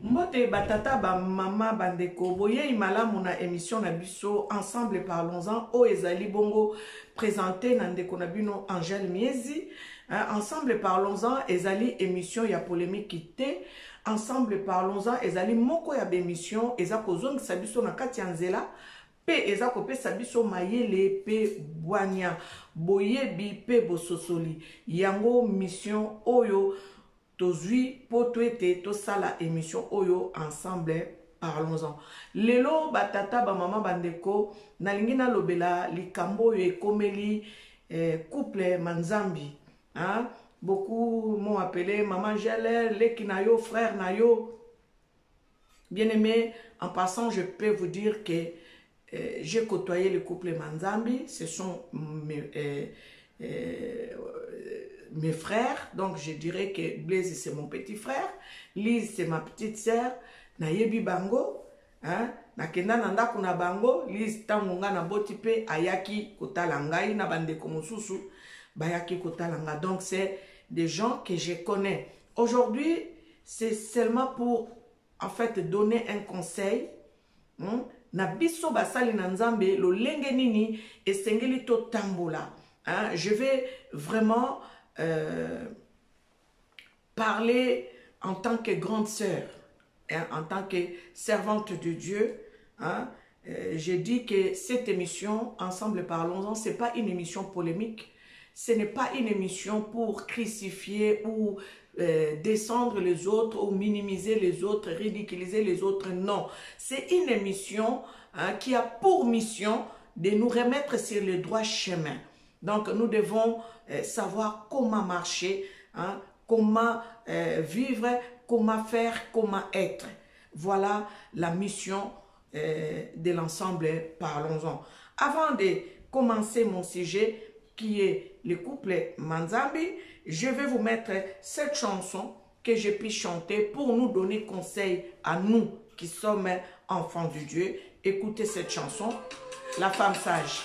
Mbote batata ba mama bandeko boye imalamu na émission na biso ensemble parlons-en o ezali bongo présenté na ndeko na bino Angèle Miezi. Ensemble parlons-en ezali émission ya polémique te. Ensemble parlons-en ezali moko ya émission eza kozongisa biso na kati ya nzela pe eza kopesa biso mayele pe bwanya boyebi pe bososoli yango mission oyo tozui potwete to sala émission oyo ensemble parlons-en. Lelo batata ba mama bandeko nalingi na lobela likambo oyo ekomeli couple Manzambi. Hein? Beaucoup m'ont appelé maman Angèle, leki na yo, frère na yo. Bien aimé, en passant, je peux vous dire que j'ai côtoyé le couple Manzambi. Ce sont mes frères, donc je dirais que Blaise c'est mon petit frère, Lise c'est ma petite sœur, Nayebi Bango, hein, Nakenda nanda kuna Bango, Lise tangunga na botipe ayaki kotalangai na bande komosusu, bayaki kotalanga. Donc c'est des gens que je connais. Aujourd'hui, c'est seulement pour en fait donner un conseil. Na biso basali na nzambe lo lenge nini esengeli to tambola. Je vais vraiment parler en tant que grande sœur, en tant que servante de Dieu. Je dis que cette émission, Ensemble Parlons-en, ce n'est pas une émission polémique, ce n'est pas une émission pour crucifier ou descendre les autres ou minimiser les autres, ridiculiser les autres, non. C'est une émission qui a pour mission de nous remettre sur le droit chemin. Donc, nous devons savoir comment marcher, comment vivre, comment faire, comment être. Voilà la mission de l'ensemble Parlons-en. Avant de commencer mon sujet, qui est le couple Manzambi, je vais vous mettre cette chanson que je puis chanter pour nous donner conseil à nous qui sommes enfants de Dieu. Écoutez cette chanson, La femme sage.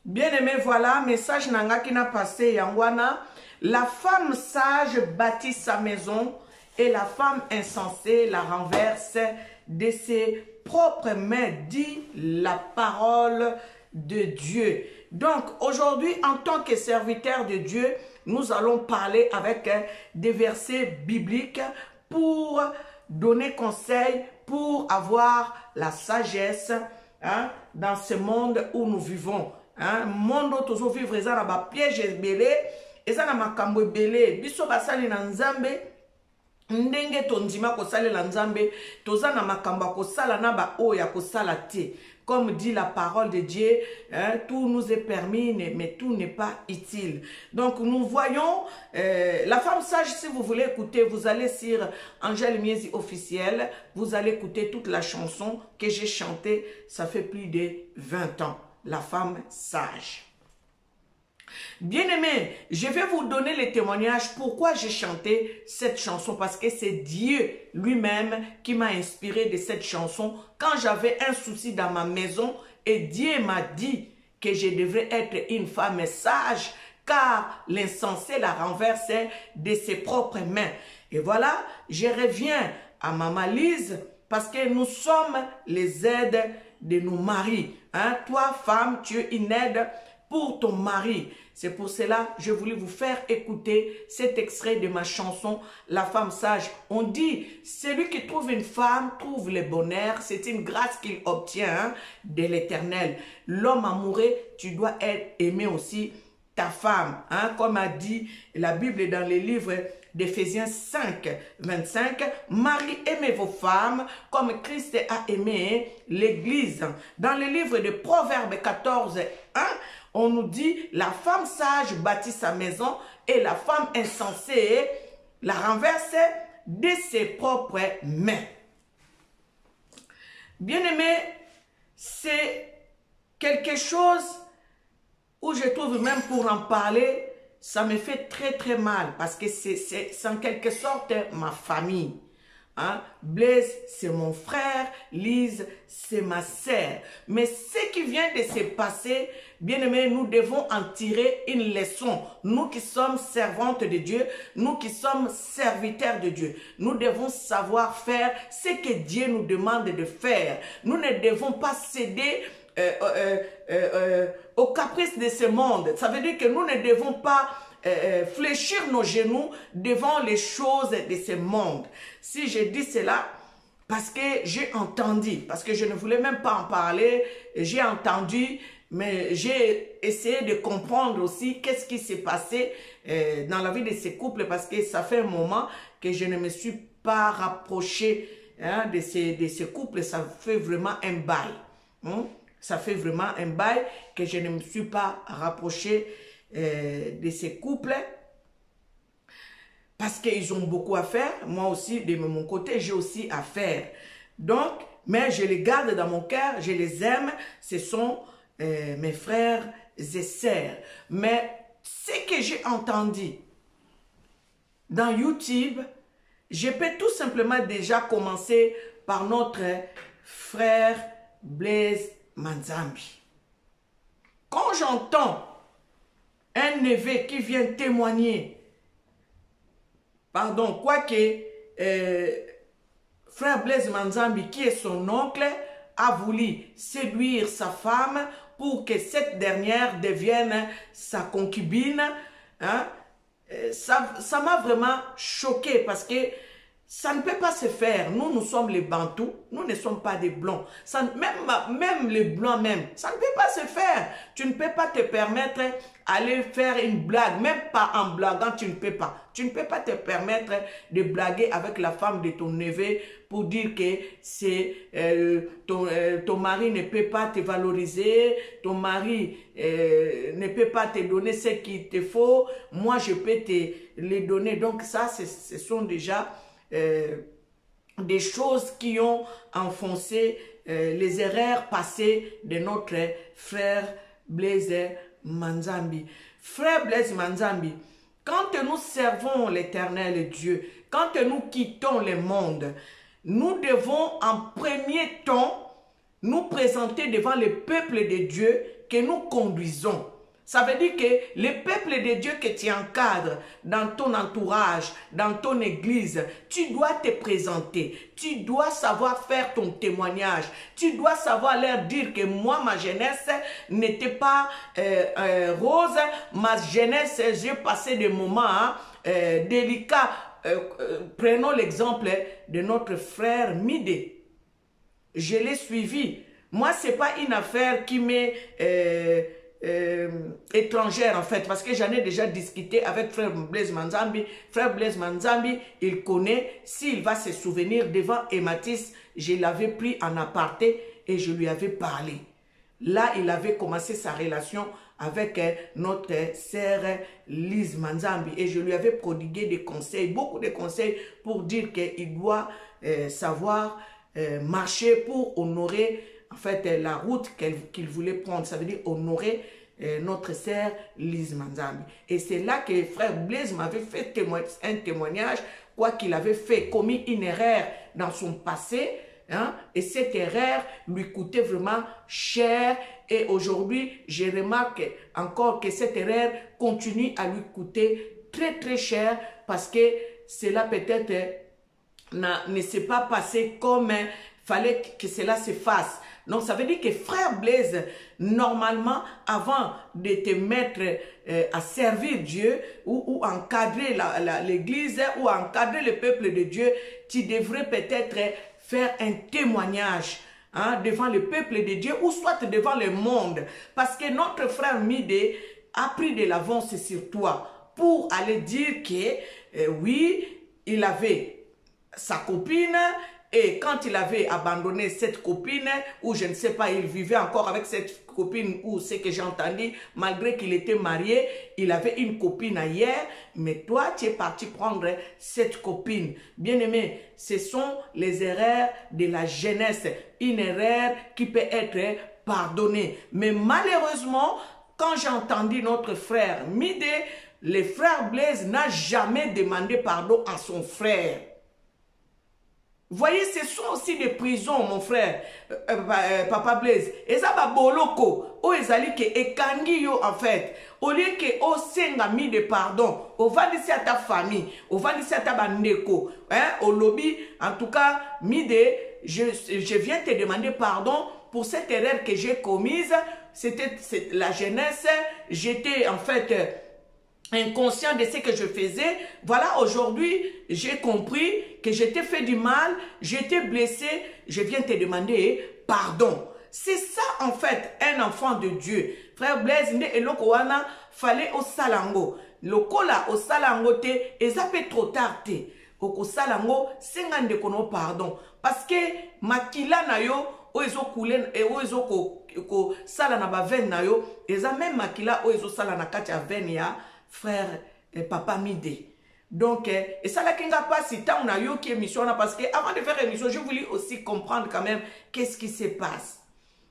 Bien aimé, voilà, message nanga qui n'a passé Yangwana. La femme sage bâtit sa maison et la femme insensée la renverse de ses propres mains, dit la parole de Dieu. Donc aujourd'hui, en tant que serviteur de Dieu, nous allons parler avec des versets bibliques pour donner conseil, pour avoir la sagesse dans ce monde où nous vivons. Monde tozo vivre eza na ba piège belé eza na makambo belé biso basali na nzambe ndenge tondima ko salela nzambe toza na makambo ko sala na ba oya ko sala te. Comme dit la parole de Dieu, tout nous est permis, mais tout n'est pas utile. Donc nous voyons la femme sage. Si vous voulez écouter, vous allez sur Angèle Miezi officiel, vous allez écouter toute la chanson que j'ai chantée, ça fait plus de 20 ans. La femme sage. Bien-aimés, je vais vous donner les témoignages pourquoi j'ai chanté cette chanson, parce que c'est Dieu lui-même qui m'a inspiré de cette chanson quand j'avais un souci dans ma maison et Dieu m'a dit que je devrais être une femme sage car l'insensé la renversait de ses propres mains. Et voilà, je reviens à Maman Lise parce que nous sommes les aides de nos maris. Toi, femme, tu es une aide pour ton mari. C'est pour cela que je voulais vous faire écouter cet extrait de ma chanson « La femme sage ». On dit, celui qui trouve une femme trouve le bonheur. C'est une grâce qu'il obtient de l'Éternel. L'homme amoureux, tu dois être aimé aussi ta femme. Comme a dit la Bible dans les livres d'Éphésiens 5, 25, « Marie, aimez vos femmes comme Christ a aimé l'Église. » Dans le livre de Proverbes 14, 1, on nous dit, la femme sage bâtit sa maison et la femme insensée la renverse de ses propres mains. Bien-aimé, c'est quelque chose où je trouve même pour en parler, ça me fait très mal parce que c'est en quelque sorte ma famille. Blaise, c'est mon frère, Lise, c'est ma sœur. Mais ce qui vient de se passer, bien aimé, nous devons en tirer une leçon. Nous qui sommes servantes de Dieu, nous qui sommes serviteurs de Dieu, nous devons savoir faire ce que Dieu nous demande de faire. Nous ne devons pas céder aux caprices de ce monde. Ça veut dire que nous ne devons pas fléchir nos genoux devant les choses de ce monde. Si je dis cela, parce que j'ai entendu, parce que je ne voulais même pas en parler, j'ai entendu, mais j'ai essayé de comprendre aussi qu'est-ce qui s'est passé dans la vie de ces couples, parce que ça fait un moment que je ne me suis pas rapproché de ces couples. Ça fait vraiment un bail. Ça fait vraiment un bail que je ne me suis pas rapproché de ces couples parce qu'ils ont beaucoup à faire. Moi aussi, de mon côté, j'ai aussi à faire. Donc, mais je les garde dans mon cœur, je les aime. Ce sont mes frères et sœurs. Mais ce que j'ai entendu dans YouTube, je peux tout simplement déjà commencer par notre frère Blaise Manzambi. Quand j'entends un neveu qui vient témoigner, pardon, quoique frère Blaise Manzambi, qui est son oncle, a voulu séduire sa femme pour que cette dernière devienne sa concubine, ça m'a vraiment choqué parce que ça ne peut pas se faire. Nous sommes les Bantous, nous ne sommes pas des Blancs. Même les Blancs, ça ne peut pas se faire. Tu ne peux pas te permettre d'aller faire une blague, même pas en blaguant, tu ne peux pas. Tu ne peux pas te permettre de blaguer avec la femme de ton neveu pour dire que ton mari ne peut pas te valoriser, ton mari ne peut pas te donner ce qu'il te faut, moi je peux te les donner. Donc ça, ce sont déjà des choses qui ont enfoncé les erreurs passées de notre frère Blaise Manzambi. Frère Blaise Manzambi, quand nous servons l'Éternel Dieu, quand nous quittons le monde, nous devons en premier temps nous présenter devant le peuple de Dieu que nous conduisons. Ça veut dire que le peuple de Dieu que tu encadres dans ton entourage, dans ton église, tu dois te présenter. Tu dois savoir faire ton témoignage. Tu dois savoir leur dire que moi, ma jeunesse n'était pas rose. Ma jeunesse, j'ai passé des moments délicats. Prenons l'exemple de notre frère Midé. Je l'ai suivi. Moi, ce n'est pas une affaire qui m'est étrangère en fait, parce que j'en ai déjà discuté avec frère Blaise Manzambi. Frère Blaise Manzambi, il connaît, s'il va se souvenir, devant Ematis, je l'avais pris en aparté et je lui avais parlé. Là, il avait commencé sa relation avec notre sœur Lise Manzambi et je lui avais prodigué des conseils, beaucoup de conseils pour dire qu'il doit savoir marcher pour honorer en fait la route qu'il voulait prendre. Ça veut dire honorer notre sœur Lise Manzambi. Et c'est là que frère Blaise m'avait fait un témoignage, quoi qu'il avait commis une erreur dans son passé. Et cette erreur lui coûtait vraiment cher. Et aujourd'hui, je remarque encore que cette erreur continue à lui coûter très cher parce que cela peut-être ne s'est pas passé comme fallait que cela se fasse. Donc, ça veut dire que frère Blaise, normalement, avant de te mettre à servir Dieu ou encadrer l'église ou encadrer le peuple de Dieu, tu devrais peut-être faire un témoignage devant le peuple de Dieu ou soit devant le monde. Parce que notre frère Midé a pris de l'avance sur toi pour aller dire que oui, il avait sa copine. Et quand il avait abandonné cette copine, ou je ne sais pas, il vivait encore avec cette copine, ou ce que j'ai entendu, malgré qu'il était marié, il avait une copine ailleurs, mais toi, tu es parti prendre cette copine. Bien aimé, ce sont les erreurs de la jeunesse, une erreur qui peut être pardonnée. Mais malheureusement, quand j'ai entendu notre frère Midé, le frère Blaise n'a jamais demandé pardon à son frère. Voyez, ce sont aussi des prisons, mon frère, Papa Blaise. Et ça va boloko, o ezali ke ekangi yo en fait. Au lieu que o senga mis de pardon, on va dire à ta famille, on va dire à ta bandeko, au lobby, en tout cas, Midé, je viens te demander pardon pour cette erreur que j'ai commise. C'était la jeunesse, j'étais en fait inconscient de ce que je faisais. Voilà, aujourd'hui, j'ai compris que j'étais fait du mal, j'étais blessé, je viens te demander pardon. C'est ça, en fait, un enfant de Dieu. Frère Blaise, ne eloko wana, fallait au salango. Lokola au salango te, ezapé trop tard te. Oko salango, sengande kono pardon. Parce que makila na yo, oezo koulen, et oezo ko sala na ba ven na yo, eza même makila oezo sala na kati ya ven ya frère Papa Midé. Donc, et ça là qui n'a pas si tant on a eu qui émission là, parce que avant de faire émission, je voulais aussi comprendre quand même qu'est-ce qui se passe.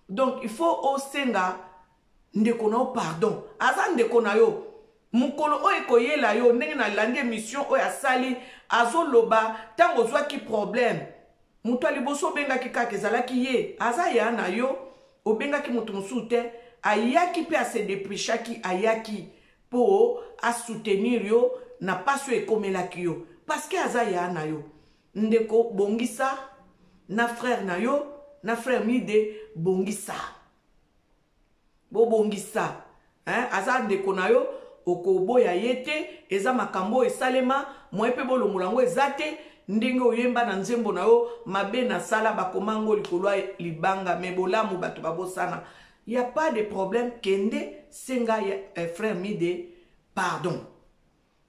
Donc, il faut au senga ndekona pardon. Azan ndekona yo. Mukolo o ekoye la yo ndenge na landi émission o ya sali azo loba tango zwa ki problème. Mutu aliboso benga ki kake zala ki ye. Aza ya na yo obenga ki mutu musute ayaki pe a se déprisha ki ayaki pour à soutenir yo na pas su ekomela ki yo. Parce que aza ya na yo. Ndeko bongisa na frère na yo, na frère Midé bongisa. Bo bongisa. Aza ndeko na yo okobo ya yete eza makambo esalema moepe bolo mulango ezate ndenge oyemba na nzembo na yo mabe na sala bakomango likolo libanga mebolamu bato babosana. Il n'y a pas de problème kende senga frère Midé pardon.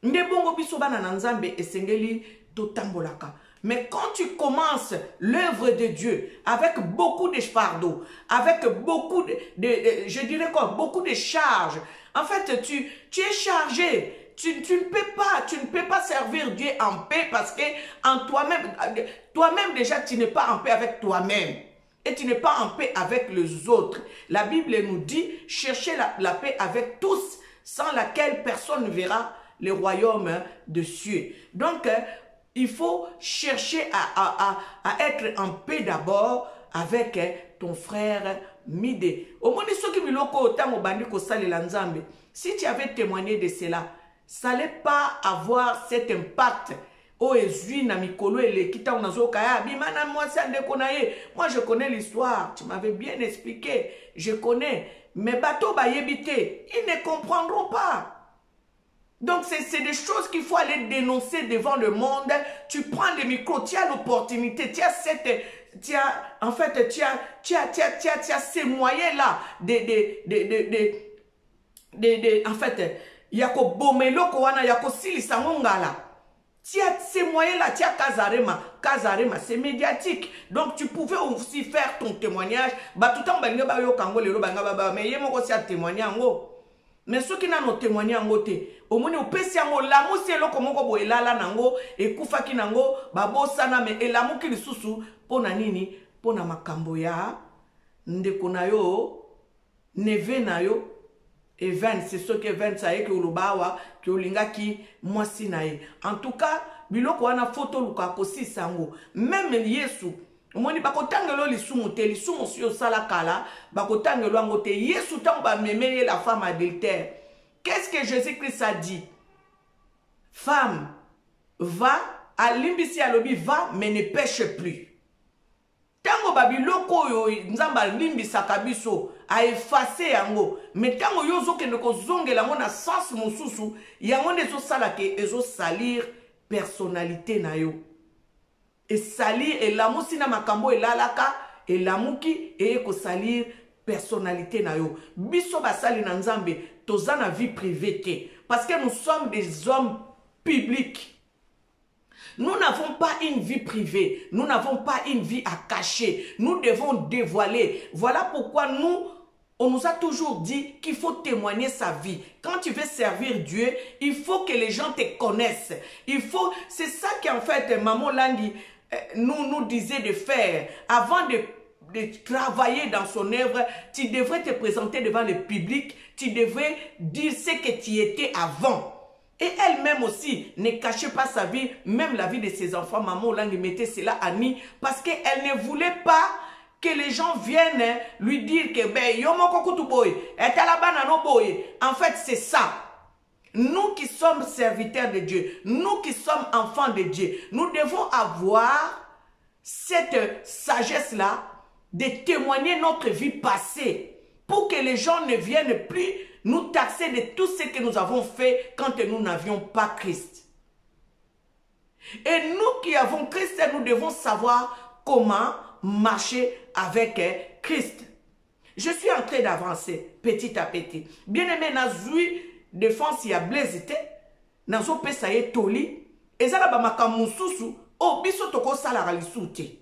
Nde bongo biso bana na nzambe esengeli totambolaka. Mais quand tu commences l'œuvre de Dieu avec beaucoup de fardeaux, avec beaucoup je dirais quoi, beaucoup de charges, en fait, tu es chargé. Tu ne peux pas servir Dieu en paix parce que en toi-même déjà, tu n'es pas en paix avec toi-même. Et tu n'es pas en paix avec les autres. La Bible nous dit, cherchez la paix avec tous, sans laquelle personne ne verra le royaume de cieux. Donc, il faut chercher à être en paix d'abord avec ton frère Midé. Au moins, si tu avais témoigné de cela, ça n'allait pas avoir cet impact. Moi, je connais l'histoire, tu m'avais bien expliqué, je connais. Mais bateau bayébité, ils ne comprendront pas. Donc, c'est des choses qu'il faut aller dénoncer devant le monde. Tu prends le micro, tu as l'opportunité, tu as ces moyens-là en fait, yako bomelo kowana yako silisa ngala. Tu as ces moyens-là, tu as Kazarema, c'est médiatique. Donc, tu pouvais aussi faire ton témoignage. Bah, tout le temps, mais il y a aussi un témoignage. Mais ceux qui n'ont témoigné en côté, au moins au pesiango l'amour c'est là comme on voit là nango et kufaki nango babo sana mais et l'amour qui le susu pona nini pona makambo ya ndeko na yo neve na yo et 20 c'est ce que 20 ça est que ulubawa que ulinga ki mwasi na ye. En tout cas biloko wana photo luka kosi sango même Yesu omoni bakotangelo lisumu te lisumu sio sala kala bakotangelo ngo te Yesu tango ba memeye la femme adultère. Qu'est-ce que Jésus-Christ a dit? Femme, va, à l'imbisi à l'obi, va, mais ne pêche plus. Tango babiloko yo nzamba limbi sakabiso a effacer yango mais tango yo zo kende ko zongela ngo na sens mosusu yango ne zo sala ke ezo salir personnalité na yo et salir et lamusi na makambo elalaka et lamuki et ko salir personnalité na yo biso basali na nzambe toza na vie privée te parce que nous sommes des hommes publics. Nous n'avons pas une vie privée, nous n'avons pas une vie à cacher, nous devons dévoiler. Voilà pourquoi on nous a toujours dit qu'il faut témoigner sa vie. Quand tu veux servir Dieu, il faut que les gens te connaissent. C'est ça qu'en fait Maman Langi nous disait de faire. Avant de travailler dans son œuvre, tu devrais te présenter devant le public, tu devrais dire ce que tu étais avant. Et elle-même aussi ne cachait pas sa vie, même la vie de ses enfants. Maman Olangi mettait cela à nu parce qu'elle ne voulait pas que les gens viennent lui dire que ben yomoko kutu boy, en fait c'est ça. Nous qui sommes serviteurs de Dieu, nous qui sommes enfants de Dieu, nous devons avoir cette sagesse-là de témoigner notre vie passée pour que les gens ne viennent plus nous taxer de tout ce que nous avons fait quand nous n'avions pas Christ. Et nous qui avons Christ, nous devons savoir comment marcher avec Christ. Je suis en train d'avancer petit à petit. Bien aimé, nazui défense ya blésité, nazo pesa ye toli, ezala ba makamususu, o biso toko sala kalisute.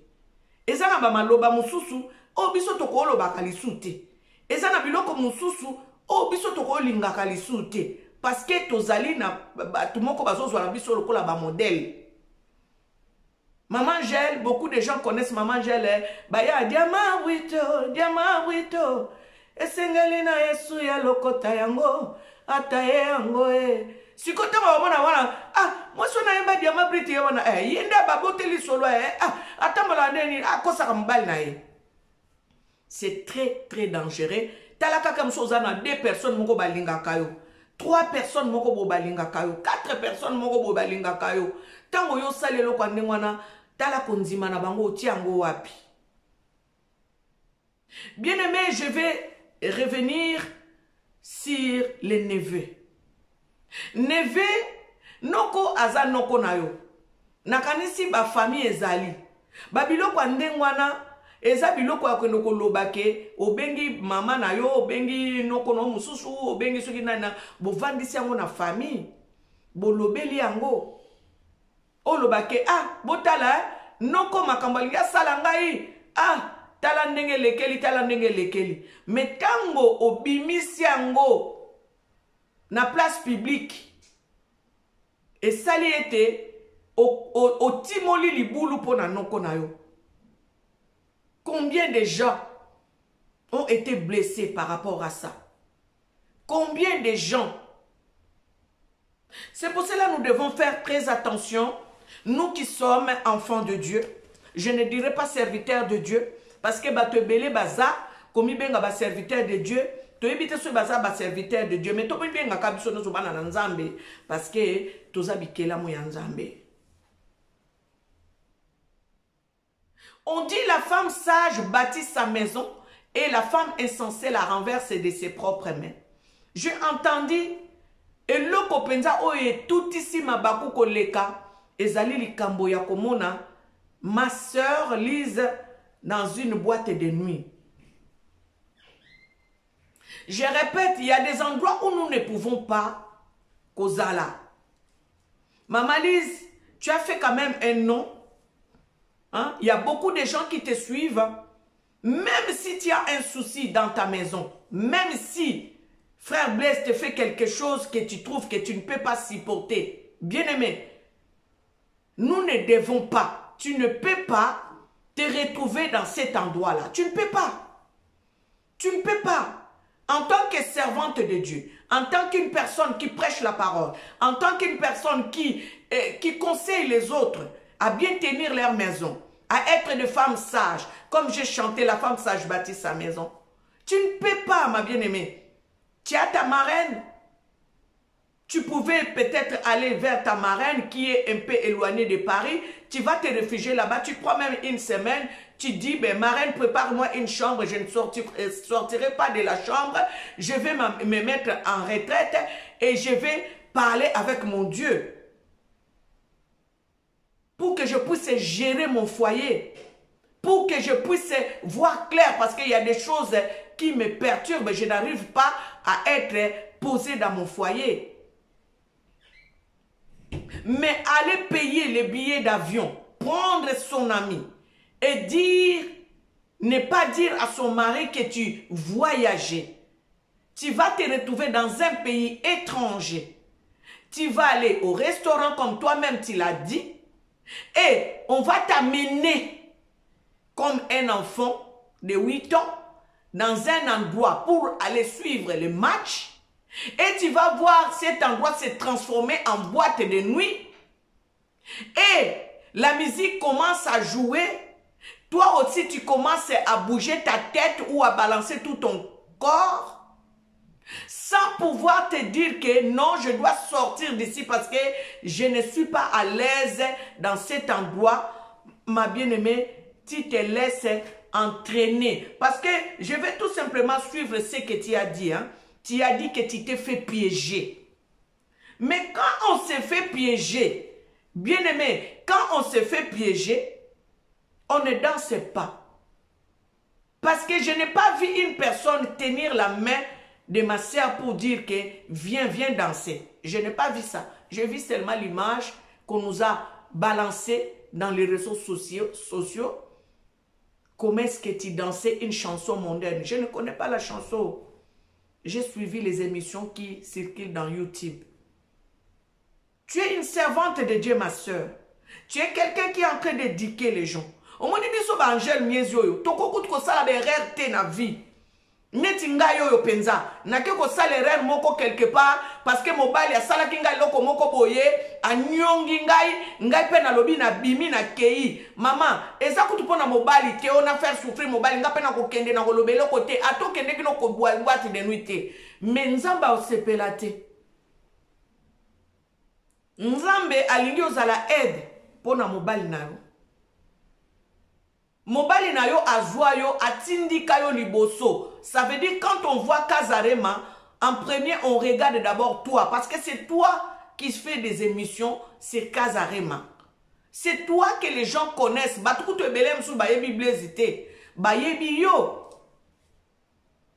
Ezala ba maloba mususu, o biso toko loba kalisute. Ezala biloko mususu, oh, biso toko lingaka lisute parce que tozali na batumoko bazozwa na biso lokola ba modèle. Maman Gel, beaucoup de gens connaissent Maman Gel. Baya diama wito. Esengeli na Yesu ya lokota yango, ataye yango Sikota wana moi so na yemba diama brite wana yenda baboteli solo atambola ndeni akosaka mbali na ye. C'est très très dangereux. Talaka comme chose na 2 personnes moko balinga kayo, 3 personnes moko bo balinga kayo, 4 personnes moko bo balinga kayo. Tango yo salelo kwa ndengwana tala konzima na bango otiango wapi. Bien aimé, je vais revenir sur les neveux. Neveu noko aza noko na yo. Nakanisi ba famille ezali. Babilo kwa ndengwana eza biloko ya kwendo kolobake obengi mama na yo obengi noko no mususu obengi soki nana bovandisi yango na famille bolobeli yango olobake botala noko makambo ya sala ngai tala ndenge lekeli metango obimisi yango na place publique esali ete otimoli libulu pona noko na yo. Combien de gens ont été blessés par rapport à ça? Combien de gens? C'est pour cela que nous devons faire très attention. Nous qui sommes enfants de Dieu, je ne dirais pas serviteurs de Dieu, parce que batebele baza, comme benga ba serviteur de Dieu, to ebite so baza ba serviteur de Dieu, mais to benga kabiso no zobana na nzambe, parce que toza bikela mo ya nzambe. On dit la femme sage bâtit sa maison et la femme insensée la renverse de ses propres mains. J'ai entendu et le kopenza oye tout ici mabaku koleka ezali likambo ya komona ma sœur Lise dans une boîte de nuit. Je répète, il y a des endroits où nous ne pouvons pas kozala. Maman Lise, tu as fait quand même un nom. Il y a beaucoup de gens qui te suivent. Même si tu as un souci dans ta maison, même si frère Blaise te fait quelque chose que tu trouves que tu ne peux pas supporter, bien aimé, nous ne devons pas, tu ne peux pas te retrouver dans cet endroit-là. Tu ne peux pas. Tu ne peux pas. En tant que servante de Dieu, en tant qu'une personne qui prêche la parole, en tant qu'une personne qui conseille les autres, à bien tenir leur maison, à être de femmes sages, comme j'ai chanté, la femme sage bâtit sa maison. Tu ne peux pas, ma bien-aimée. Tu as ta marraine. Tu pouvais peut-être aller vers ta marraine qui est un peu éloignée de Paris. Tu vas te réfugier là-bas. Tu prends même une semaine. Tu dis, ben, marraine, prépare-moi une chambre. Je ne sortirai pas de la chambre. Je vais me mettre en retraite et je vais parler avec mon Dieu. Pour que je puisse gérer mon foyer. Pour que je puisse voir clair. Parce qu'il y a des choses qui me perturbent. Je n'arrive pas à être posé dans mon foyer. Mais aller payer les billets d'avion, prendre son ami et dire, ne pas dire à son mari que tu voyageais. Tu vas te retrouver dans un pays étranger. Tu vas aller au restaurant comme toi-même tu l'as dit et on va t'amener comme un enfant de 8 ans dans un endroit pour aller suivre le match. Et tu vas voir cet endroit se transformer en boîte de nuit. Et la musique commence à jouer. Toi aussi, tu commences à bouger ta tête ou à balancer tout ton corps. Sans pouvoir te dire que non, je dois sortir d'ici parce que je ne suis pas à l'aise dans cet endroit. Ma bien-aimée, tu te laisses entraîner. Parce que je vais tout simplement suivre ce que tu as dit, hein. Tu as dit que tu t'es fait piéger. Mais quand on se fait piéger, bien-aimé, quand on se fait piéger, on ne danse pas. Parce que je n'ai pas vu une personne tenir la main de ma soeur pour dire que viens, viens danser. Je n'ai pas vu ça. J'ai vu seulement l'image qu'on nous a balancée dans les réseaux sociaux. Comment est-ce que tu dansais une chanson mondaine? Je ne connais pas la chanson. J'ai suivi les émissions qui circulent dans YouTube. Tu es une servante de Dieu, ma soeur. Tu es quelqu'un qui est en train d'éduquer les gens. Au moins, il y a un angèle miezio. Toko kout ko sala berère te na vie. Neti nga yo penza. Na ke ko sala erreur moko quelque part parce que mobile ya sala kinga loko moko boye anyongi ngai pe na lobi na bimi na kei. Maman, eza kutu pona mobile te on a faire souffrir mobile nga pe na ko kende na ko lobelo côté ato kende kino ko boîte de nuit te. Mais nzamba o sepela te. Nzambe alingi ozala aide pona mobile na yo. Mobali na yo azwa yo atindika yo liboso. Ça veut dire quand on voit Kazarema, en premier on regarde d'abord toi. Parce que c'est toi qui fais des émissions, c'est Kazarema. C'est toi que les gens connaissent. Batuku te belem sou bayebi blezite. Bayebi yo.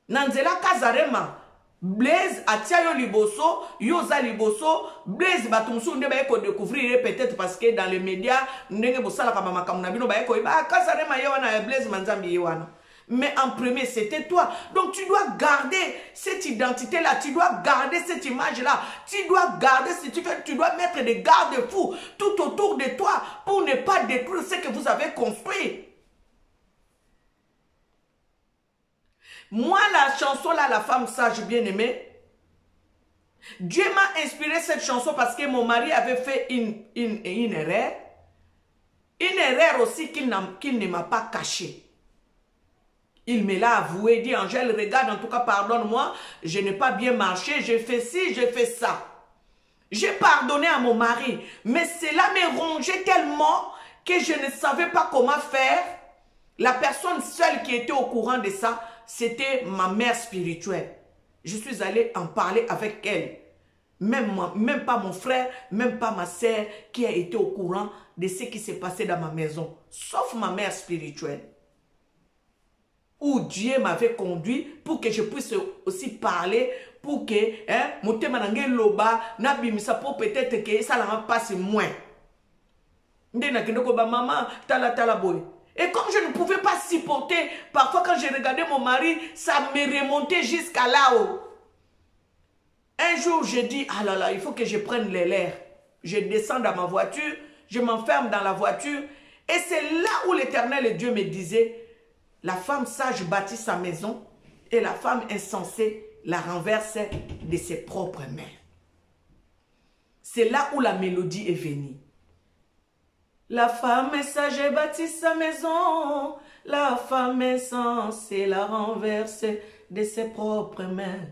Nanzela Kazarema. Blaise atia yo liboso, yoza liboso, Blaise batumsu nde baye ko découvrir peut-être parce que dans les médias ndenge bosala kama makamuna bino baye ko ba Kazarema yewana Blaise manzambi yewana. Mais en premier c'était toi. Donc tu dois garder cette identité là, tu dois garder cette image là, tu dois garder tu dois mettre des garde-fous tout autour de toi pour ne pas détruire ce que vous avez construit. Moi, la chanson là, la femme sage bien-aimée, Dieu m'a inspiré cette chanson parce que mon mari avait fait une erreur. Une erreur aussi qu'il ne m'a pas cachée. Il me l'a avoué, dit Angèle, regarde, en tout cas, pardonne-moi, je n'ai pas bien marché, j'ai fait ci, j'ai fait ça. J'ai pardonné à mon mari, mais cela me rongeait tellement que je ne savais pas comment faire. La personne seule qui était au courant de ça, c'était ma mère spirituelle. Je suis allée en parler avec elle. Même pas mon frère, même pas ma sœur qui a été au courant de ce qui s'est passé dans ma maison. Sauf ma mère spirituelle. Où Dieu m'avait conduit pour que je puisse aussi parler, pour que, pour peut-être que ça ne passe moins. Maman, tala boy. Et comme je ne pouvais pas supporter, parfois quand je regardais mon mari, ça me remontait jusqu'à là-haut. Un jour, j'ai dit, ah là là, il faut que je prenne l'air. Je descends dans ma voiture, je m'enferme dans la voiture. Et c'est là où l'Éternel Dieu me disait, la femme sage bâtit sa maison et la femme insensée la renverse de ses propres mains. C'est là où la mélodie est venue. La femme sage bâtit sa maison, la femme insensée la renverse de ses propres mains.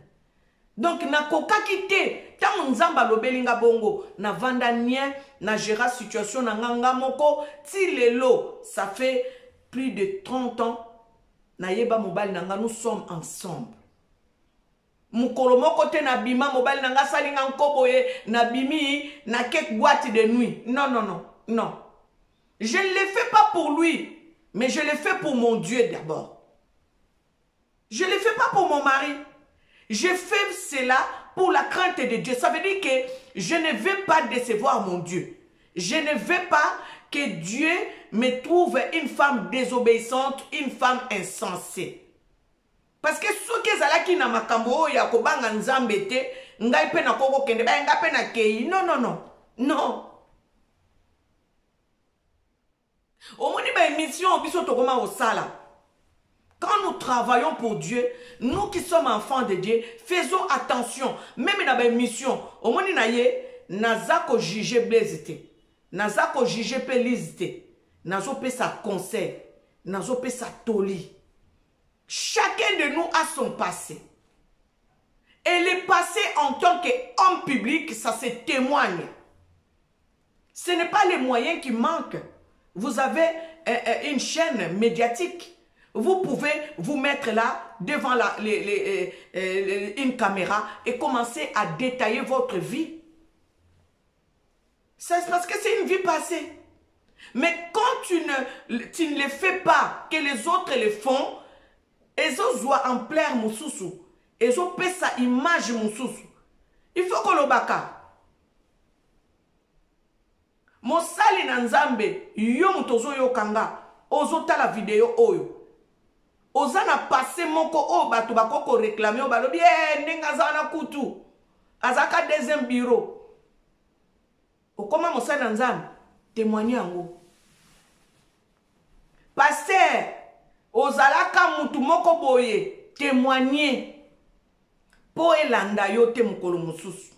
Donc na kokaki te tango nzamba lobelinga bongo na vanda nien na gérer situation na nganga moko ti lelo ça fait plus de 30 ans na yeba mobali nanga nous sommes ensemble. Mukolo moko te na bima mobali nanga salinga nkoboye na bimi na quelque boîte de nuit. Non non non non. Je ne le fais pas pour lui, mais je le fais pour mon Dieu d'abord. Je ne le fais pas pour mon mari. Je fais cela pour la crainte de Dieu. Ça veut dire que je ne veux pas décevoir mon Dieu. Je ne veux pas que Dieu me trouve une femme désobéissante, une femme insensée. Parce que ce que zalaki na makambo ya kobanga nzambe te, ngai pe na koko kende ba ngai pe na kei. Non non non. Non. Au moins ba émission biso to koma osala. Quand nous travaillons pour Dieu, nous qui sommes enfants de Dieu, faisons attention. Même dans la mission, au moins nazako juger blésité, nazako juger pelizité, nazo pe sa conseil, nazo pe sa toli. Chacun de nous a son passé. Et le passé en tant qu'homme public, ça se témoigne. Ce n'est pas les moyens qui manquent. Vous avez une chaîne médiatique. Vous pouvez vous mettre là devant une caméra et commencer à détailler votre vie. C'est parce que c'est une vie passée. Mais quand tu ne le fais pas, que les autres le font, ils ont en plaire moussousou. Ils ont fait sa image moussousou. Il faut que le baka. Mosali nanzambe, yo mutozo yo kanga, ozota la vidéo oyo. Ozana passé moko o bato bakoko réclamer o balobi nenga zana kutu. Azaka deuxième bureau. Okoma mosali nanzambe, témoigner yango. Pasteur, ozalaka mutu moko boye, témoigner. Po elanda yo te mukolo mususu.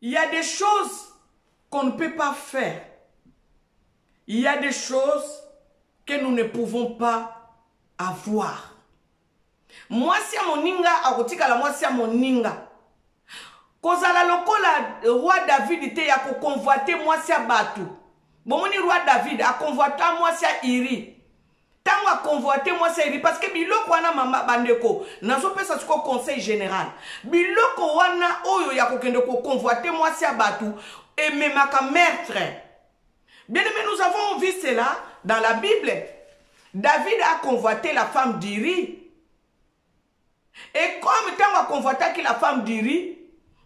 Il y a des choses qu'on ne peut pas faire. Il y a des choses que nous ne pouvons pas avoir. Moi si à mon ninga, akotika la moi si à mon ninga. Kozala lokola roi David était ya ko convoiter moi si à Batu. Bon moni roi David a convoité moi si à Iri. Tango a convoité moi si à Iri parce que biloko wana mama bandeko nazo pesa siko conseil général. Biloko wana oyo ya ko kende ko convoiter moi si à Batu et même à maître. Bien aimé, nous avons vu cela dans la Bible. David a convoité la femme d'Iri. Et comme tant a convoité la femme d'Iri,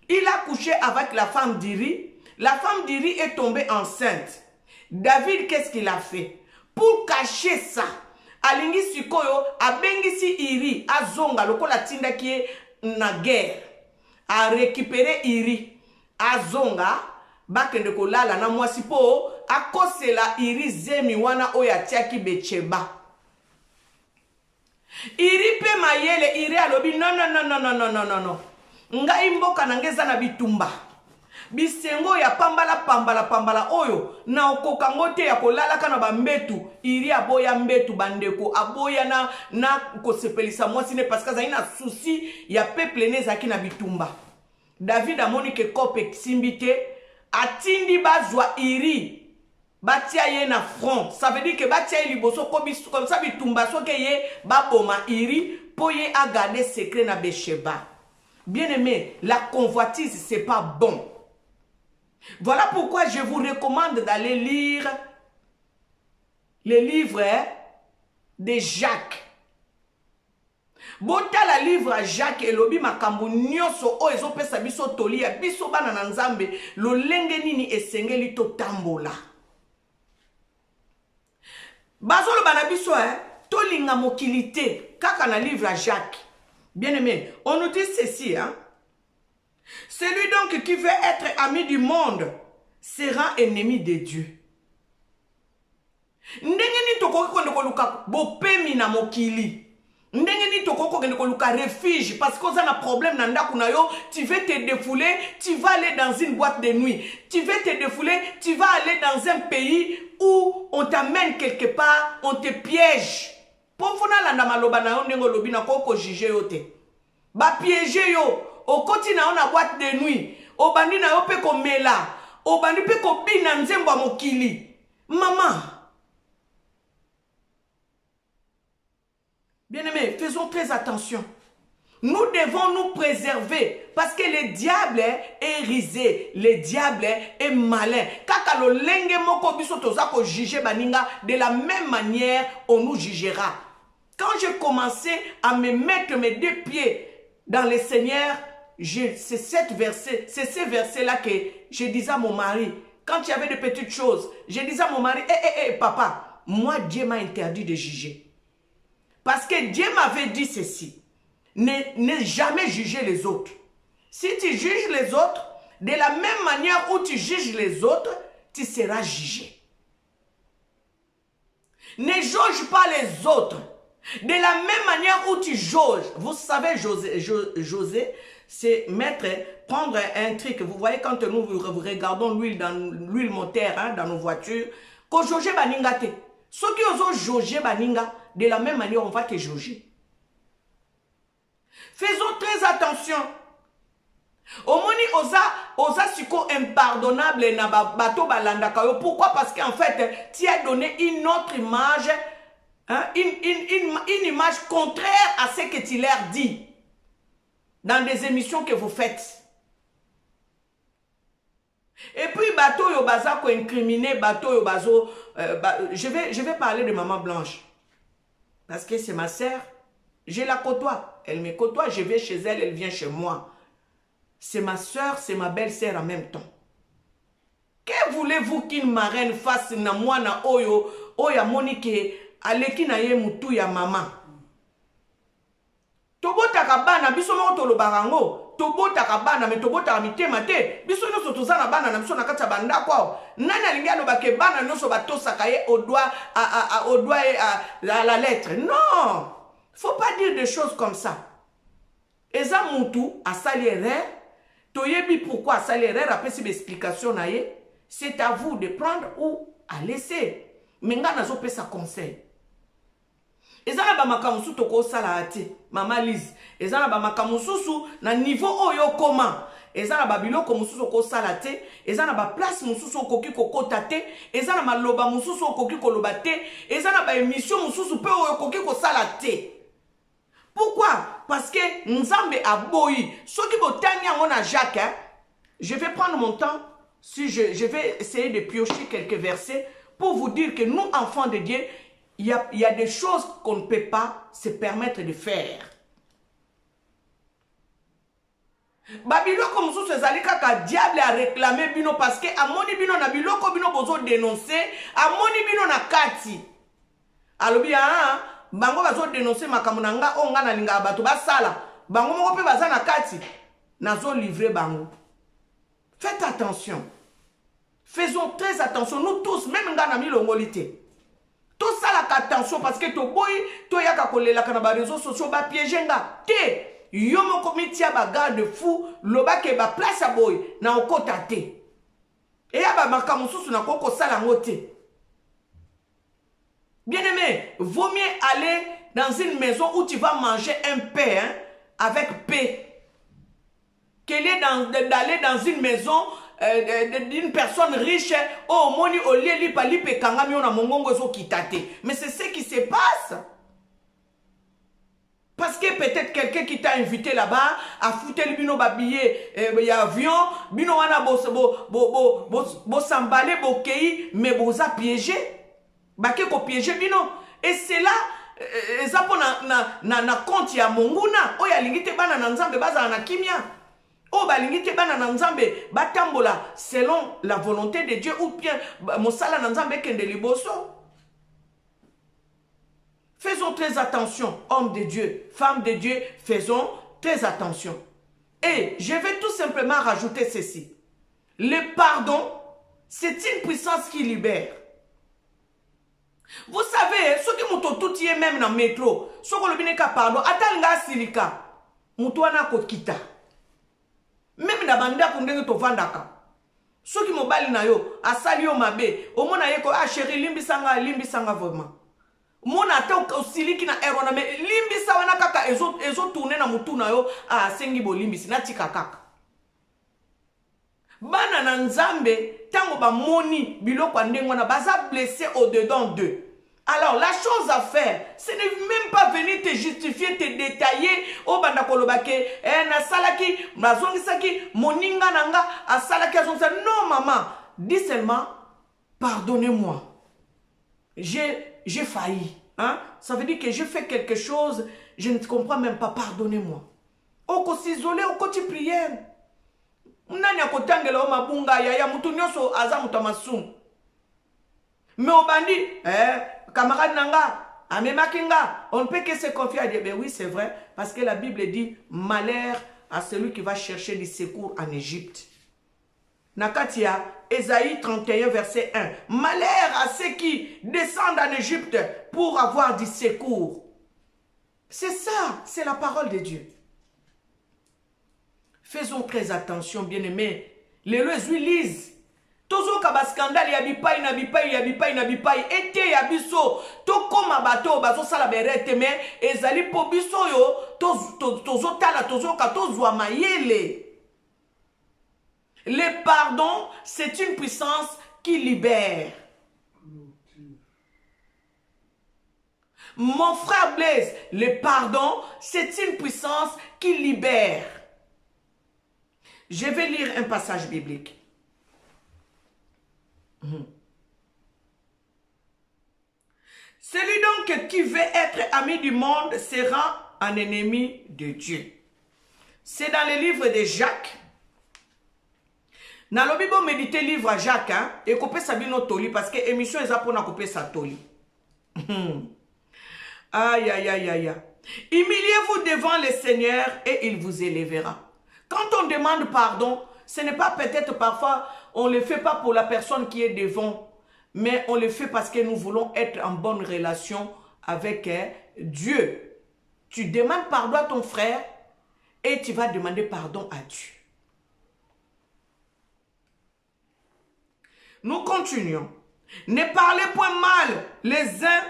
il a couché avec la femme d'Iri. La femme d'Iri est tombée enceinte. David, qu'est-ce qu'il a fait? Pour cacher ça, alingi sikoyo, abengisi Iri, a zonga, lokola tinda qui est na guerre, a récupéré Iri, a zonga, bakende kolala na mwasi po, akosela Iri zemi wana oya tiaki Becheba. Iri pe mayele, Iri alobi, non, non, non, non, non, non, non, non, non. Nga imboka nangeza na bitumba. Bisengo ya pambala, pambala, pambala oyo. Na okokangote ya kolala kana ba mbetu. Iri aboya mbetu bandeko. Aboya na kosepelisa mwasi ne parce que zaina souci ya peuple nezaki na bitumba. David amoni ke kope simbite. Atindi bazwa Iri. Batia ye na front. Ça veut dire que batia ye liboso comme ça bitumba so ke ye baboma Iri po ye a garder secret na Becheba. Bien aimé, la convoitise c'est pas bon. Voilà pourquoi je vous recommande d'aller lire les livres de Jacques. Bota la livre à Jacques et lobi makambu nyoso o ezopesa biso tolia biso bana na nzambe lo lenge nini esengeli to tambola. Bazolo bana biso tolinga mokilité kaka na livre à Jacques. Bien aimé, on nous dit ceci hein. Celui donc qui veut être ami du monde sera ennemi de Dieu. Ndenge ni tokoki konde koluka bopemi na mokili. Ndenge ni tokoki konde koluka refuge parce qu'on a un problème na ndaku na yo, tu veux te défouler, tu vas aller dans une boîte de nuit. Tu veux te défouler, tu vas aller dans un pays où on t'amène quelque part, on te piège. Po fona landa maloba na yo ndenge lobi na ko juger yo te. Ba piéger yo, o koti na yo na boîte de nuit, o bandi na yo pe ko mela, o bandi pe ko bina nzembo ya mokili. Maman. Bien-aimés, faisons très attention. Nous devons nous préserver parce que le diable est risé, le diable est malin. Kaka lo lenge moko biso toza ko juger baninga, de la même manière on nous jugera. Quand j'ai commencé à me mettre mes deux pieds dans le Seigneur, c'est ces versets-là que je disais à mon mari. Quand il y avait de petites choses, je disais à mon mari, papa, moi Dieu m'a interdit de juger. Parce que Dieu m'avait dit ceci. Ne jamais juger les autres. Si tu juges les autres, de la même manière où tu juges les autres, tu seras jugé. Ne jauge pas les autres. De la même manière où tu jauges. Vous savez, José, c'est prendre un truc. Vous voyez quand nous regardons l'huile moteur dans nos voitures, qu'on jauge baningate. Ceux qui osent jauger baninga, de la même manière, on va te jauger. Faisons très attention. Au moni osa siko impardonnable na bato balandaka yo. Pourquoi? Parce qu'en fait, tu as donné une autre image, une image contraire à ce que tu leur dis dans des émissions que vous faites. Et puis bato yo baza ko incriminer, bato yo bazo je vais parler de Maman Blanche parce que c'est ma sœur. Je la côtoie. Elle me côtoie, je vais chez elle, elle vient chez moi. C'est ma soeur, c'est ma belle-sœur en même temps. Que voulez-vous qu'une marraine fasse na moi na oyo, oya monike, aleki na ye mutu ya maman? Tobota bana, biso mo tolo barango, tobota bana, me tobota mitema te, biso no sotoza na bana, na biso na kata banda kwao. Nani alinga no bake bana no so batosaka ye au doigt à la lettre. Non! Faut pas dire des choses comme ça. Eza mutu a sali erreur. Toyebi pourquoi a sali erreur. Après cette explication na ye, c'est à vous de prendre ou à laisser. Menga nazo pe sa conseil. Eza na ba makamusu toko sala ati. Mama Lise. Eza na ba makamusu na niveau oyo koma. Eza na ba biloko mususu ko sala te. Eza na ba place mususu koki kokota te. Eza na maloba mususu koki koloba te. Eza na ba émission mususu pe oyo koki ko sala te. Pourquoi? Parce que Nzambe a boyi. Ce qui vous tient à Jacques, je vais prendre mon temps, si je vais essayer de piocher quelques versets pour vous dire que nous, enfants de Dieu, il y a des choses qu'on ne peut pas se permettre de faire. Babiloko mususu ezali kaka diable a réclamé bino parce que amoni bino na biloko bino bozo dénoncer, amoni bino na kati. Alobi bango bazo dénoncer makambo na nga o nga na linga bato basala bango moko pe baza na kati nazo livrer bango. Faites attention. Faisons très attention nous tous, même nga na milongolité. Tout ça la attention parce que to boy to yaka kolela kana ba réseaux sociaux ba piéger nga te yo moko mitia ba garde fou loba ke ba place a boy na okota te. Et ya ba makambo susu na koko sala ngote. Bien-aimé, vaut mieux aller dans une maison où tu vas manger un pain avec paix d'aller dans une maison d'une personne riche au moni au lieu palipe kangami na mongongo zo kitate. Mais c'est ce qui se passe. Parce que peut-être quelqu'un qui t'a invité là-bas a foutu le bino babillé avion, bino wana bo s'emballer bo kei mais bo za piégé. Bake ko piéger bino. Et c'est là ezapo na compte ya monguna oya lingite bana na nzambe baza na kimia. O ba lingite bana na nzambe batambola selon la volonté de Dieu ou bien mosala na nzambe kende liboso. Faisons très attention, hommes de Dieu, femmes de Dieu, faisons très attention. Et je vais tout simplement rajouter ceci. Le pardon, c'est une puissance qui libère. Vous savez, ceux qui m'ont tout dit même dans le métro, ceux qui ont dit pardon, attends, silika, mutwana kokita. Même dans banda kundenge to vandaka. Ceux qui m'ont bali na yo, asali yo mabe, au mona yeko, ah chérie, limbi sanga vraiment. mona ata osiliki na erona me limbisa wana kaka ezo tourner na mutu na yo sengi bolimbisi na tika kaka bana na nzambe tango ba moni biloko ndenge wana baza blessé au dedans d'eux. Alors la chose à faire, ce n'est même pas venir te justifier, te détailler au banda kolobake na salaki mazongisaki moninga nanga a salaki azongisa. Non maman, dis seulement pardonnez-moi. J'ai failli, hein? Ça veut dire que j'ai fait quelque chose, je ne comprends même pas, pardonnez-moi. Oko s'isoler, oko ti prière. Nani akotangela o mabunga ya mutu nyoso aza mutamasum. Mais au bandit, camarade nanga, amemakinga, on ne peut que se confier à Dieu. Ben oui, c'est vrai, parce que la Bible dit malheur à celui qui va chercher du secours en Égypte. Nakatia, Ésaïe 31, verset 1. Malheur à ceux qui descendent en Égypte pour avoir du secours. C'est ça, c'est la parole de Dieu. Faisons très attention, bien-aimés. Les lois lisent. Tozo kaba scandale ya bipai na bipai ya bipai na bipai ete ya biso to koma bato bazo sala berete me ezali po biso yo tozo tala tozo ka tozwa mayele. Le pardon, c'est une puissance qui libère. Mon frère Blaise, le pardon, c'est une puissance qui libère. Je vais lire un passage biblique. Celui donc qui veut être ami du monde sera un ennemi de Dieu. C'est dans le livre de Jacques. Dans le Bible, méditer livre à Jacques, hein, et couper sa bino toli, parce que émission est pour couper sa toli. Aïe, aïe, aïe, aïe. Humiliez-vous devant le Seigneur et il vous élèvera. Quand on demande pardon, ce n'est pas peut-être parfois, on ne le fait pas pour la personne qui est devant, mais on le fait parce que nous voulons être en bonne relation avec Dieu. Tu demandes pardon à ton frère et tu vas demander pardon à Dieu. Nous continuons. Ne parlez point mal les uns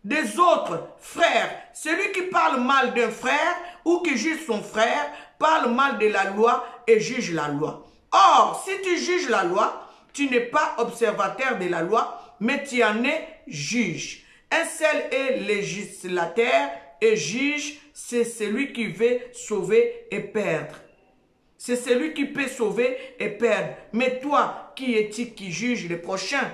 des autres frères. Celui qui parle mal d'un frère ou qui juge son frère parle mal de la loi et juge la loi. Or, si tu juges la loi, tu n'es pas observateur de la loi, mais tu en es juge. Un seul est législateur et juge, c'est celui qui veut sauver et perdre. C'est celui qui peut sauver et perdre. Mais toi, qui es-tu qui juge le prochain?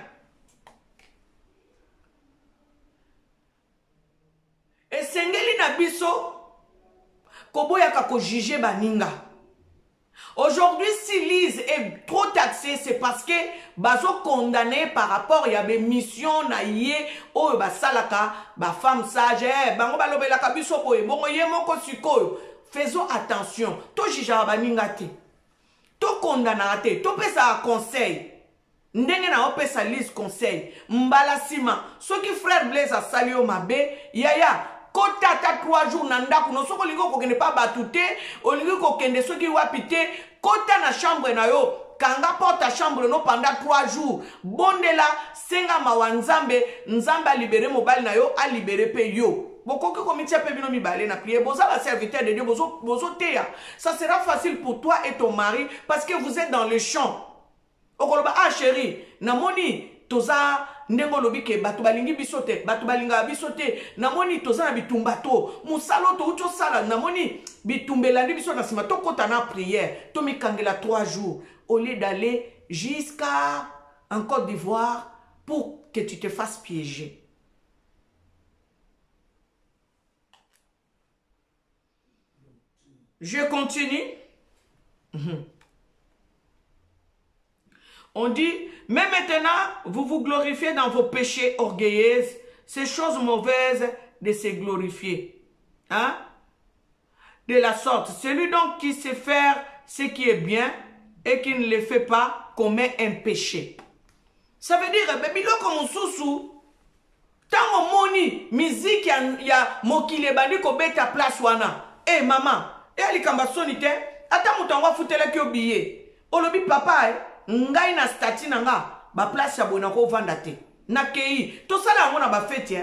Et sengeli na biso, koboyaka ko juger baninga. Aujourd'hui, si Lise est trop taxée, c'est parce que bazo condamné par rapport à des missions na yé o ba salaka ba femme sage bango ba lobela ka biso boye bongo yé moko sikoyo. Faisons attention. To jija baninga te. To condamna te. To pesa conseil. Ndenge na opesa Lise conseil. Mbala sima. Soki frère Blaise a sali o mabe yaya. Kota ta 3 jours nanda kuno soko lingo ko kende pa batute o lingo ko kende soki wapite kota na chambre na yo kanga porta chambre no pendant 3 jours bondela senga mawanzambe nzamba libere mobile na yo a libere pe yo bokoki komitia pe bino mibale na prier boza ba serviteur de Dieu bozo teya. Ça sera facile pour toi et ton mari parce que vous êtes dans le champ. Okoloba ah chérie namoni toza ndenge lobi ke bato balingi bisote bato balinga bisote namoni toza na bitumba to musalo to ucho sala namoni bitumbela ndi biso na sima to kota na prière to mikangela 3 jours au lieu d'aller jusqu'à en Côte d'Ivoire pour que tu te fasses piéger. Je continue. On dit, mais maintenant, vous vous glorifiez dans vos péchés orgueilleux, ces choses mauvaises de se glorifier. Hein? De la sorte, celui donc qui sait faire ce qui est bien et qui ne le fait pas commet un péché. Ça veut dire, bébilo comme sousou, tant moni, musique ya mokile bandi ko beta place wana. Eh maman, et ali kamba sonite, ata mutanwa futele ki obiye. Olobi papa ngai na stati nanga ba place ya bona ko vanda te na kei to sala ngona ba fete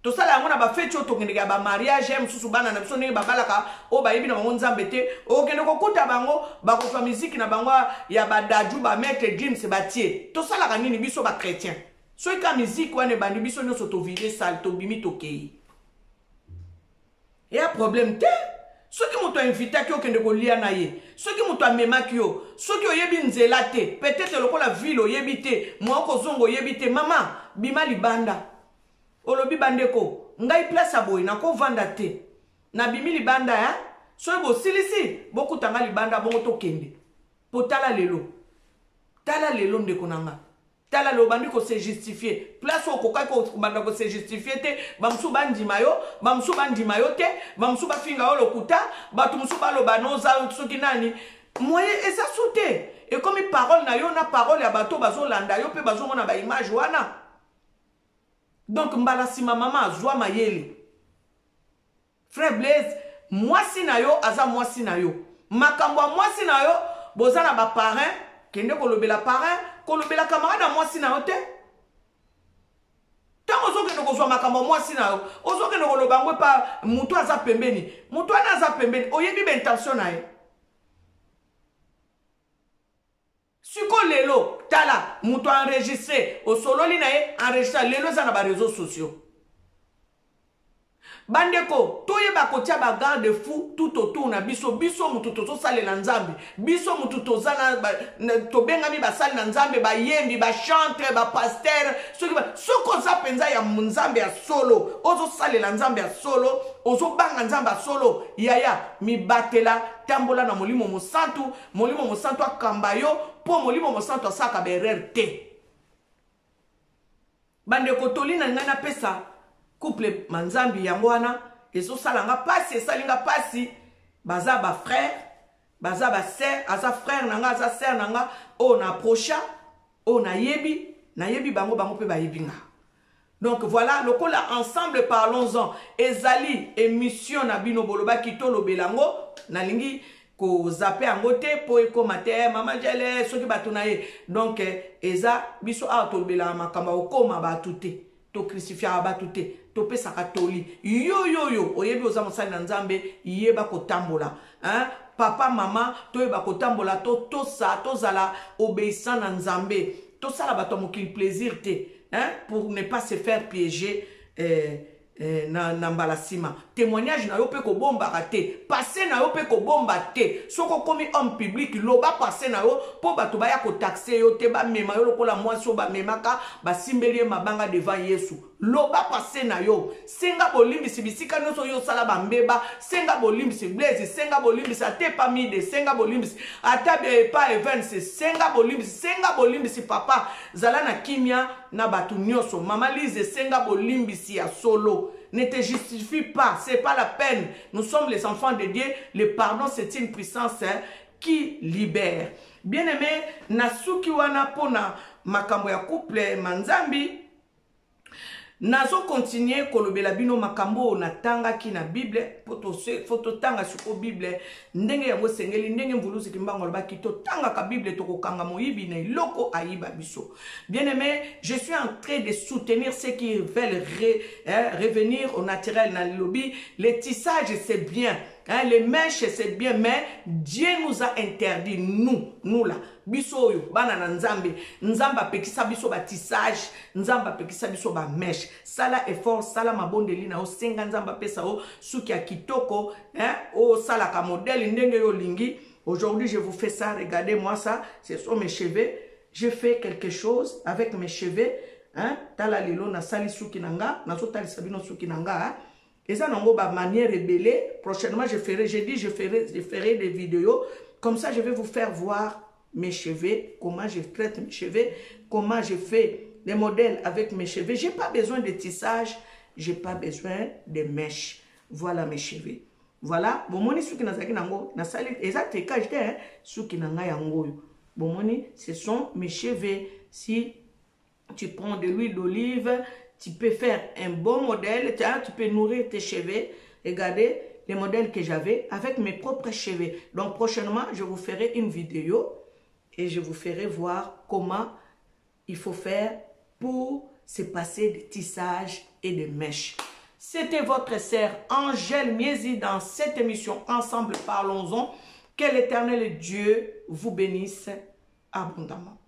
To sala yango na ba feti o tokende ya ba mariage mususu bana na biso ndenge babalaka o ba yebi na bango nzambe te o kende kokuta bango ba kofa musique na bango ya ba daju ba maître James batie to sala ka nini biso ba chrétien so ka musique wana bandi biso nyonso to vire sale to bimi to kei ya problème te soki moto invité ki okende kolia na ye soki moto amemaki yo soki oyebi nzela te peut-être lokola ville oyebi te moko zongo oyebi te mama bima libanda olobi bandeko ngai place aboy na ko vanda te na bimi libanda ya so bo silisi boku tanga libanda bongo to kende potala lelo ndeko nanga tala lo bandi ko se justifier place okoka ko banda ko se justifier te bamsu bandima yo te bamsu bafinga yo lokuta batu musu balo banoza soki nani moye esa soute et comme parole na yo na parole ya bato bazolanda yo pe bazomona ba image wana. Donc mbala sima mama azwa mayele frère Blaise mwasi na yo aza mwasi na yo makambo mwasi na yo bozana ba parrain kende kolobela parrain kolobela camarade mwasi na yo te tango zokende kozwa makambo mwasi na yo ozokende koloba ngwe pa mutu aza pembeni mutu ana aza pembeni oyebi ba intention na ye Suko lelo, tala, muto enregistré, au solo li na ye, enregistré, lelo za na ba réseaux sociaux. Bandeko, toye ba kotia ba garde fou tout autour na biso, biso mutu to sale na nzambe, biso mutu to zana to benga mi ba sale na nzambe, ba yembi, ba chantre, ba pasteur, soko za penza ya nzambe ya solo, ozo sale na nzambe ya solo, ozo banga nzambe ya solo, yaya, mi batela, tambola na molimo mosantu akamba yo, po molimo mosantu asaka berer te. Bandeko tolina ngana pesa, couple manzambi yangwana ezo salanga pasi esalinga pasi baza ba frère baza ba sœur aza frère nanga aza sœur nanga o na procha o na yebi bango pe ba yebinga. Donc voilà lokola ensemble parlons-en ezali émission na bino boloba kitolo belango na lingi ko zape angote po ekoma te mama jele soki batuna ye donc eza biso a tolbela makamba okoma batute to crucifier abatute to pesa katoli yo oyebi oza mosali na nzambe yeba kotambola hein papa mama to yeba kotambola to zala obéissant na nzambe to sala bato mokili plaisir te hein pour ne pas se faire piéger na mbalasima témoignage na yo pe ko bomba te passé na yo pe ko bomba te soko komi homme public loba passé na yo po bato baya ko taxer yo te ba mema yo lokola mwasi ba memaka ba simbeli mabanga devant Yesu loba passé na yo senga bolimbisi bisika nyonso yo sala bambeba senga bolimbisi Blaise senga bolimbisi ate pa mide senga bolimbisi atabe pa events senga bolimbisi papa zala na kimia na batu nyonso mama Lise senga bolimbisi ya solo. Ne te justifie pas, c'est pas la peine. Nous sommes les enfants de Dieu. Le pardon, c'est une puissance qui libère. Bien-aimé, nasuki wana pona makambo ya couple manzambi. Nazo continuer kolobela bino makambo na tanga ki na Bible foto tanga suko Bible ndenge yango sengeli ndenge mvuluzi kimbango loba kito tanga ka Bible toko kanga moyibi na loko ayiba biso. Bien-aimé, je suis en train de soutenir ceux qui veulent revenir au naturel na lobby. Les tissages c'est bien, hein, les mèches c'est bien, mais Dieu nous a interdit nous là biso oyo bana na nzambe pekisa biso ba tissage nzamba pekisa biso ba mèche sala effort sala mabondeli na o senga nzamba pesa o suki ya kitoko hein o sala ka modèle ndenge yo lingi. Aujourd'hui je vous fais ça, regardez moi ça, ce sont mes cheveux, je fais quelque chose avec mes cheveux hein tala lelo na sali suki nanga na so tali sabino suki nanga hein? Et ça nango ba manière rebelle. Prochainement je ferai des vidéos comme ça, je vais vous faire voir mes cheveux, comment je traite mes cheveux, comment je fais des modèles avec mes cheveux. J'ai pas besoin de tissage, j'ai pas besoin de mèches. Voilà mes cheveux. Voilà, bomoni suki nazaki nango, na sali exact ka j'étais hein, suki nanga yango. Bomoni, ce sont mes cheveux. Si tu prends de l'huile d'olive, tu peux faire un bon modèle, tu peux nourrir tes cheveux. Regardez les modèles que j'avais avec mes propres cheveux. Donc prochainement, je vous ferai une vidéo et je vous ferai voir comment il faut faire pour se passer de tissage et de mèches. C'était votre sœur Angèle Miezi dans cette émission Ensemble Parlons-en. Que l'Éternel Dieu vous bénisse abondamment.